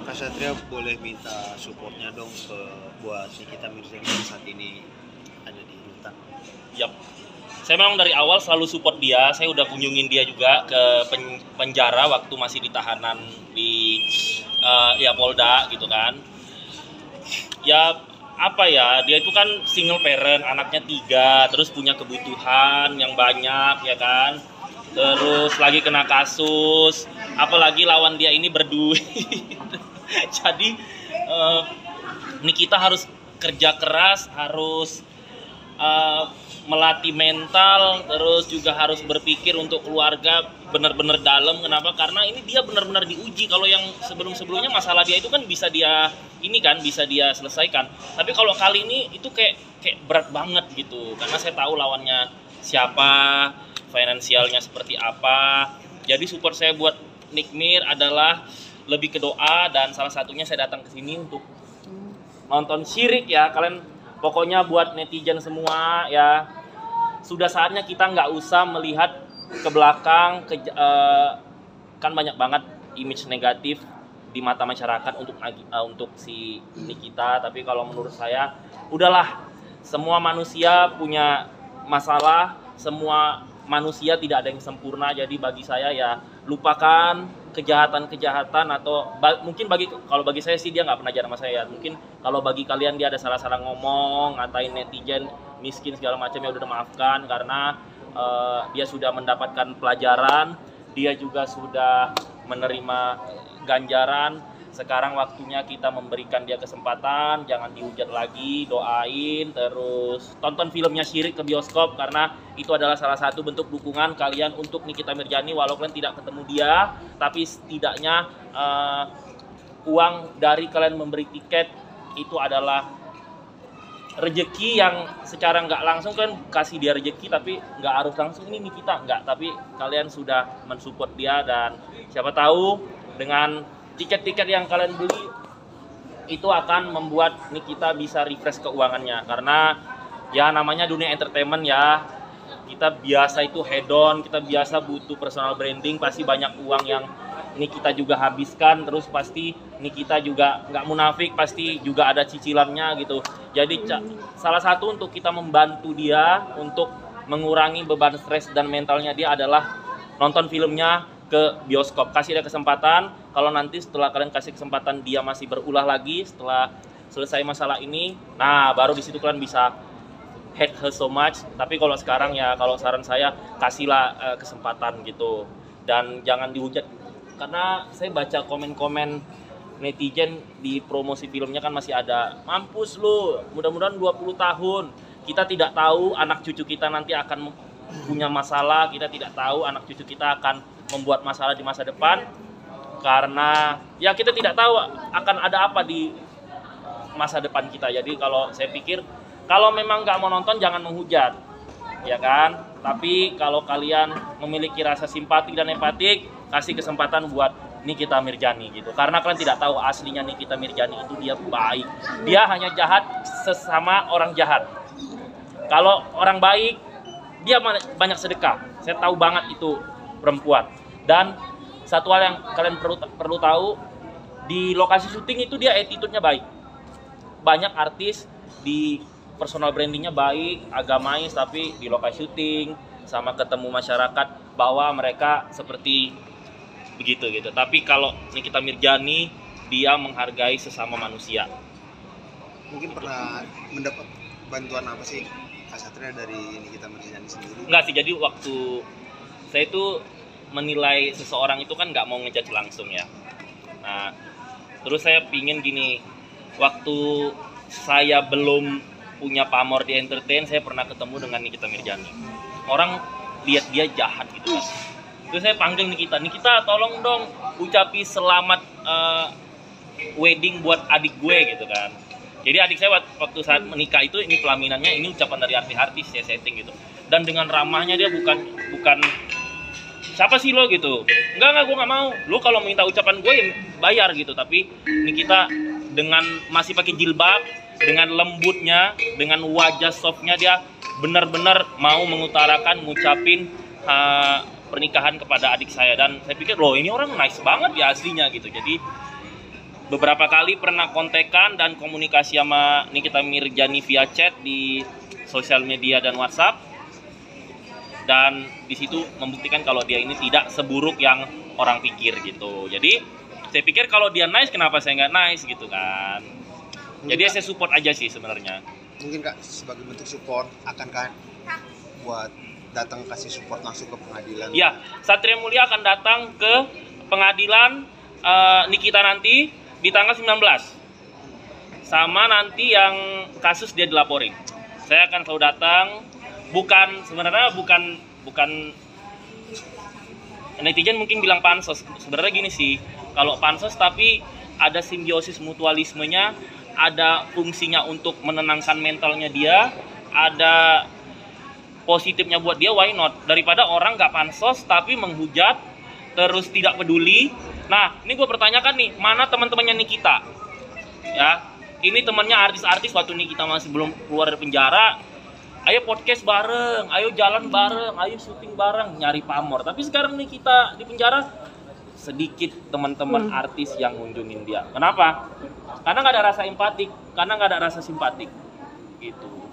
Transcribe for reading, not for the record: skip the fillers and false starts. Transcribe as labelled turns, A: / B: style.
A: Kak Satria boleh minta supportnya dong buat Nikita Mirzani yang saat ini ada di rutan.
B: Yap. Saya memang dari awal selalu support dia. Saya udah kunjungin dia juga ke penjara waktu masih di tahanan di ya Polda gitu kan. Ya apa ya, dia itu kan single parent, anaknya 3, terus punya kebutuhan yang banyak ya kan. Terus lagi kena kasus, apalagi lawan dia ini berduit. Jadi Nikita harus kerja keras, harus melatih mental, terus juga harus berpikir untuk keluarga benar-benar dalam. Kenapa? Karena ini dia benar-benar diuji. Kalau yang sebelum-sebelumnya masalah dia itu kan bisa dia bisa dia selesaikan. Tapi kalau kali ini itu kayak berat banget gitu. Karena saya tahu lawannya siapa, finansialnya seperti apa. Jadi support saya buat Nikmir adalah lebih ke doa, dan salah satunya saya datang ke sini untuk nonton Syirik ya. Kalian pokoknya buat netizen semua ya, sudah saatnya kita nggak usah melihat ke belakang, kan banyak banget image negatif di mata masyarakat untuk si Nikita. Tapi kalau menurut saya udahlah, semua manusia punya masalah, semua manusia tidak ada yang sempurna. Jadi bagi saya ya lupakan kejahatan atau mungkin kalau bagi saya sih dia nggak pernah jahat sama saya. Mungkin kalau bagi kalian dia ada salah-salah ngomong, ngatain netizen miskin segala macam, ya udah maafkan, karena dia sudah mendapatkan pelajaran, dia juga sudah menerima ganjaran. Sekarang waktunya kita memberikan dia kesempatan, jangan dihujat lagi, doain, terus tonton filmnya Syirik ke bioskop, karena itu adalah salah satu bentuk dukungan kalian untuk Nikita Mirzani. Walaupun tidak ketemu dia, tapi setidaknya uang dari kalian memberi tiket itu adalah rezeki yang secara nggak langsung kan kasih dia rezeki, tapi nggak harus langsung ini Nikita, nggak, tapi kalian sudah mensupport dia, dan siapa tahu dengan tiket-tiket yang kalian beli itu akan membuat Nikita bisa refresh keuangannya. Karena ya namanya dunia entertainment ya, kita biasa itu hedon, kita biasa butuh personal branding, pasti banyak uang yang Nikita juga habiskan, terus pasti Nikita juga nggak munafik, pasti juga ada cicilannya gitu. Jadi salah satu untuk kita membantu dia untuk mengurangi beban stres dan mentalnya dia adalah nonton filmnya ke bioskop. Kasih dia kesempatan. Kalau nanti setelah kalian kasih kesempatan dia masih berulah lagi setelah selesai masalah ini, nah baru di situ kalian bisa hate her so much. Tapi kalau sekarang ya, kalau saran saya kasihlah kesempatan gitu, dan jangan dihujat. Karena saya baca komen-komen netizen di promosi filmnya kan masih ada, mampus lu, mudah-mudahan 20 tahun. Kita tidak tahu anak cucu kita nanti akan punya masalah, kita tidak tahu anak cucu kita akan membuat masalah di masa depan, karena ya kita tidak tahu akan ada apa di masa depan kita. Jadi kalau saya pikir, kalau memang nggak mau nonton jangan menghujat, ya kan. Tapi kalau kalian memiliki rasa simpati dan empatik, kasih kesempatan buat Nikita Mirzani gitu. Karena kalian tidak tahu aslinya Nikita Mirzani itu dia baik, dia hanya jahat sesama orang jahat. Kalau orang baik dia banyak sedekah. Saya tahu banget itu perempuan. Dan satu hal yang kalian perlu tahu, di lokasi syuting itu dia attitude-nya baik. Banyak artis di personal brandingnya baik, agamais, tapi di lokasi syuting sama ketemu masyarakat bahwa mereka seperti begitu gitu. Tapi kalau Nikita Mirzani, dia menghargai sesama manusia.
A: Mungkin pernah mendapat bantuan apa sih Kak Satria dari Nikita Mirzani sendiri?
B: Enggak sih, jadi waktu saya itu menilai seseorang itu kan nggak mau ngejudge langsung ya. Nah, terus saya pingin gini, waktu saya belum punya pamor di entertain, saya pernah ketemu dengan Nikita Mirzani. Orang lihat dia jahat gitu kan. Terus saya panggil Nikita, tolong dong ucapi selamat wedding buat adik gue gitu kan. Jadi adik saya waktu saat menikah itu, ini pelaminannya, ini ucapan dari artis ya, setting gitu. Dan dengan ramahnya dia bukan siapa sih lo gitu. Enggak, gue nggak mau. Lo kalau minta ucapan gue ya bayar gitu. Tapi Nikita dengan masih pakai jilbab, dengan lembutnya, dengan wajah softnya, dia benar-benar mau mengutarakan, ngucapin pernikahan kepada adik saya. Dan saya pikir loh, ini orang nice banget ya aslinya gitu. Jadi beberapa kali pernah kontekan dan komunikasi sama Nikita Mirzani via chat di sosial media dan WhatsApp, dan di situ membuktikan kalau dia ini tidak seburuk yang orang pikir gitu. Jadi saya pikir kalau dia nice, kenapa saya nggak nice gitu kan. Jadi saya support aja sih sebenarnya.
A: Mungkin Kak sebagai bentuk support, akankah buat datang kasih support langsung ke pengadilan?
B: Ya, Satria Mulia akan datang ke pengadilan Nikita nanti di tanggal 19. Sama nanti yang kasus dia dilaporin. Saya akan selalu datang. Sebenarnya bukan netizen mungkin bilang pansos. Sebenarnya gini sih, kalau pansos tapi ada simbiosis mutualismenya, ada fungsinya untuk menenangkan mentalnya dia, ada positifnya buat dia, why not? Daripada orang nggak pansos tapi menghujat terus tidak peduli. Nah, ini gue pertanyakan nih, mana teman-temannya Nikita? Ya, ini temannya artis-artis waktu Nikita masih belum keluar dari penjara. Ayo podcast bareng, ayo jalan bareng, ayo syuting bareng, nyari pamor. Tapi sekarang Nikita di penjara, sedikit teman-teman artis yang ngunjungin dia. Kenapa? Karena nggak ada rasa empatik, karena nggak ada rasa simpatik gitu.